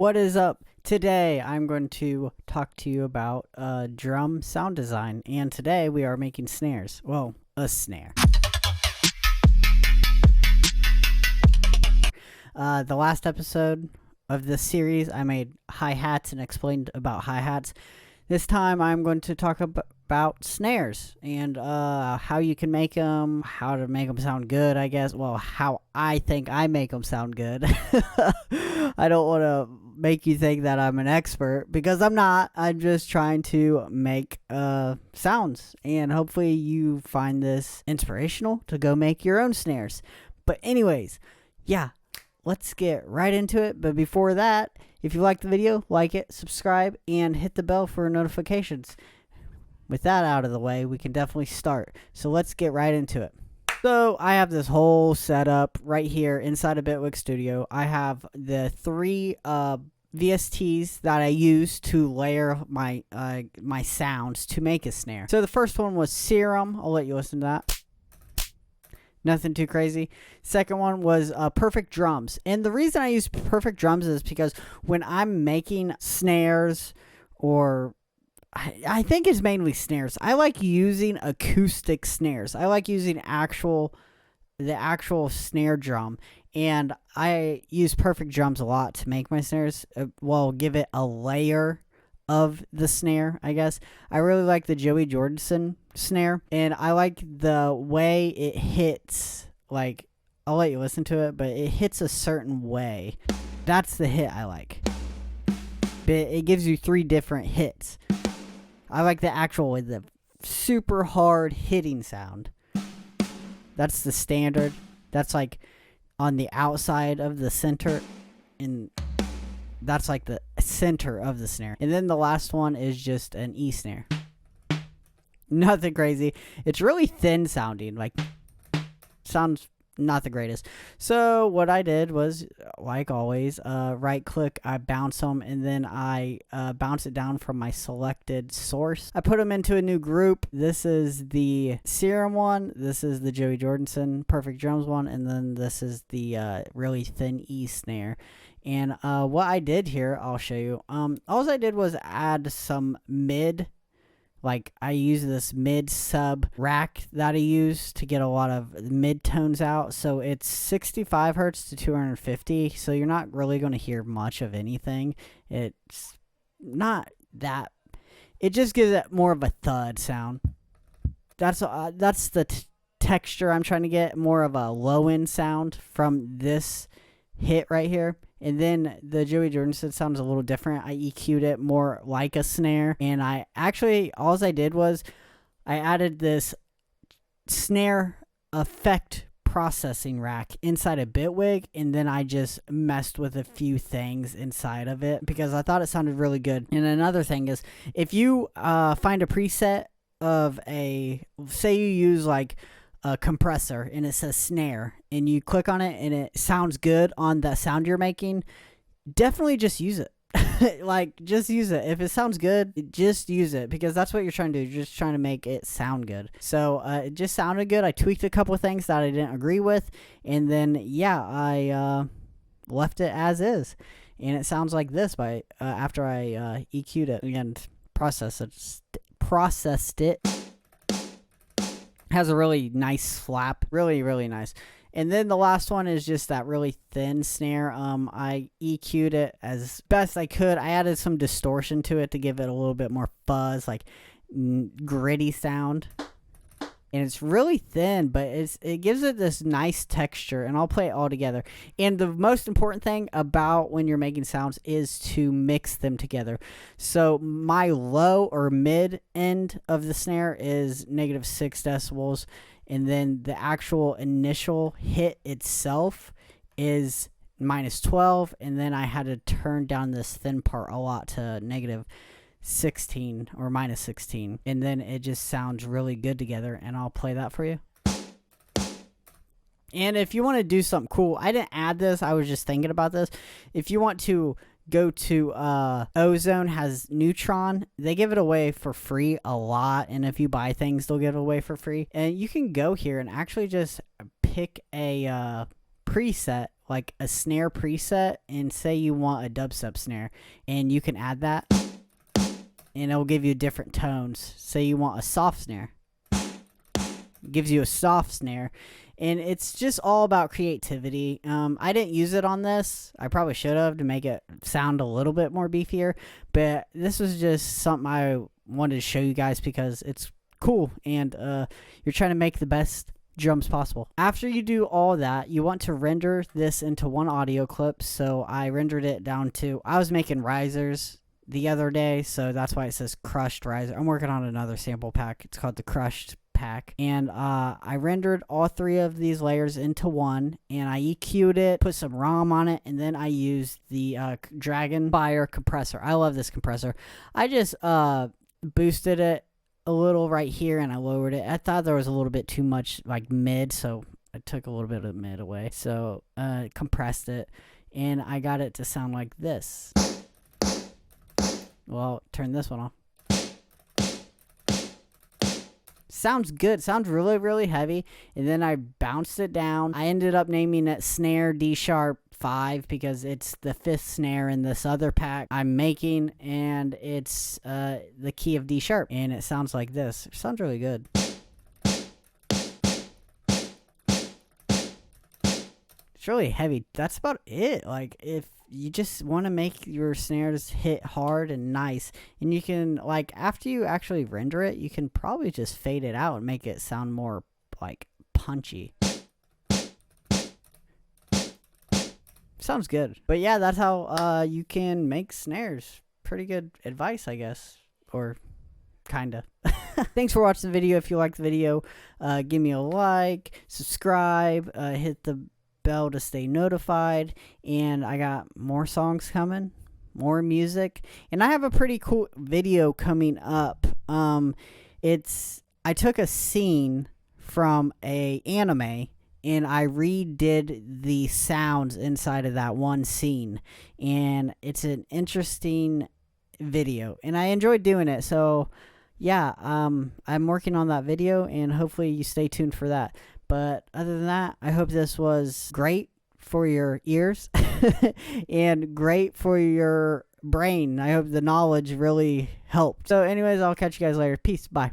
What is up? Today I'm going to talk to you about drum sound design, and today we are making snares. Well, a snare. The last episode of this series I made hi-hats and explained about hi-hats. This time I'm going to talk about snares and how you can make them, how to make them sound good, I guess. Well, how I think I make them sound good. I don't want to make you think that I'm an expert, because I'm not. I'm just trying to make sounds, and hopefully you find this inspirational to go make your own snares. But anyways, yeah, let's get right into it. But before that, if you like the video, like it, subscribe, and hit the bell for notifications. With that out of the way, we can definitely start. So let's get right into it. So I have this whole setup right here inside of Bitwig Studio. I have the three VSTs that I use to layer my my sounds to make a snare. So the first one was Serum. I'll let you listen to that. Nothing too crazy. Second one was Perfect Drums. And the reason I use Perfect Drums is because when I'm making snares, or I think it's mainly snares, I like using acoustic snares. I like using the actual snare drum. And I use Perfect Drums a lot to make my snares. Well, give it a layer of the snare, I guess. I really like the Joey Jordison snare, and I like the way it hits. Like, I'll let you listen to it, but it hits a certain way. That's the hit I like. But it gives you 3 different hits. I like the actual, the super hard hitting sound. That's the standard. That's like on the outside of the center, and that's like the center of the snare. And then the last one is just an E snare. Nothing crazy. It's really thin sounding, like sounds not the greatest. So what I did was, like always, right click, I bounce them, and then I bounce it down from my selected source. I put them into a new group. This is the Serum one, this is the Joey Jordison Perfect Drums one, and then this is the really thin E snare. And what I did here, I'll show you. All I did was add some mid. Like, I use this mid-sub rack that I use to get a lot of mid-tones out. So it's 65 hertz to 250. So you're not really going to hear much of anything. It's not that. It just gives it more of a thud sound. That's the texture I'm trying to get. More of a low-end sound from this hit right here. And then the Joey Jordison sounds a little different. I EQ'd it more like a snare. And I actually, all I did was I added this snare effect processing rack inside of Bitwig. And then I just messed with a few things inside of it because I thought it sounded really good. And another thing is, if you find a preset of say you use like a compressor and it says snare, and you click on it and it sounds good on the sound you're making, definitely just use it. Like, just use it. If it sounds good, just use it, because that's what you're trying to do. You're just trying to make it sound good. So it just sounded good. I tweaked a couple of things that I didn't agree with, and then yeah, I left it as is, and it sounds like this by after I EQ'd it and processed it. Has a really nice slap. Really, really nice. And then the last one is just that really thin snare. I EQ'd it as best I could. I added some distortion to it to give it a little bit more fuzz, like gritty sound. And it's really thin, but it gives it this nice texture, and I'll play it all together. And the most important thing about when you're making sounds is to mix them together. So my low or mid end of the snare is -6 decibels, and then the actual initial hit itself is -12, and then I had to turn down this thin part a lot to -16 or -16, and then it just sounds really good together, and I'll play that for you. And if you want to do something cool, I didn't add this, I was just thinking about this. If you want to go to Ozone has Neutron, they give it away for free a lot, and if you buy things, they'll give it away for free. And you can go here and actually just pick a preset like a snare preset, and say you want a dubstep snare, and you can add that, and it will give you different tones. Say you want a soft snare, it gives you a soft snare, and it's just all about creativity. I didn't use it on this. I probably should have, to make it sound a little bit more beefier, but this was just something I wanted to show you guys because it's cool, and you're trying to make the best drums possible. After you do all that, you want to render this into one audio clip. So I rendered it down to, I was making risers the other day, so that's why it says crushed riser. I'm working on another sample pack. It's called the crushed pack, and I rendered all 3 of these layers into one, and I EQ'd it, put some ROM on it, and then I used the Dragon Fire compressor. I love this compressor. I just boosted it a little right here, and I lowered it. I thought there was a little bit too much like mid, so I took a little bit of mid away. So compressed it, and I got it to sound like this. Well, turn this one off. Sounds good. Sounds really, really heavy. And then I bounced it down. I ended up naming it Snare D Sharp 5 because it's the 5th snare in this other pack I'm making, and it's the key of D Sharp, and it sounds like this. It sounds really good. It's really heavy. That's about it. Like, if you just want to make your snares hit hard and nice, and you can, like, after you actually render it, you can probably just fade it out and make it sound more like punchy. Sounds good. But yeah, that's how you can make snares. Pretty good advice, I guess. Or kinda. Thanks for watching the video. If you liked the video, give me a like, subscribe, hit the bell to stay notified, and I got more songs coming, more music, and I have a pretty cool video coming up. I took a scene from a anime, and I redid the sounds inside of that one scene, and it's an interesting video, and I enjoyed doing it. So yeah, I'm working on that video, and hopefully you stay tuned for that. But other than that, I hope this was great for your ears and great for your brain. I hope the knowledge really helped. So anyways, I'll catch you guys later. Peace. Bye.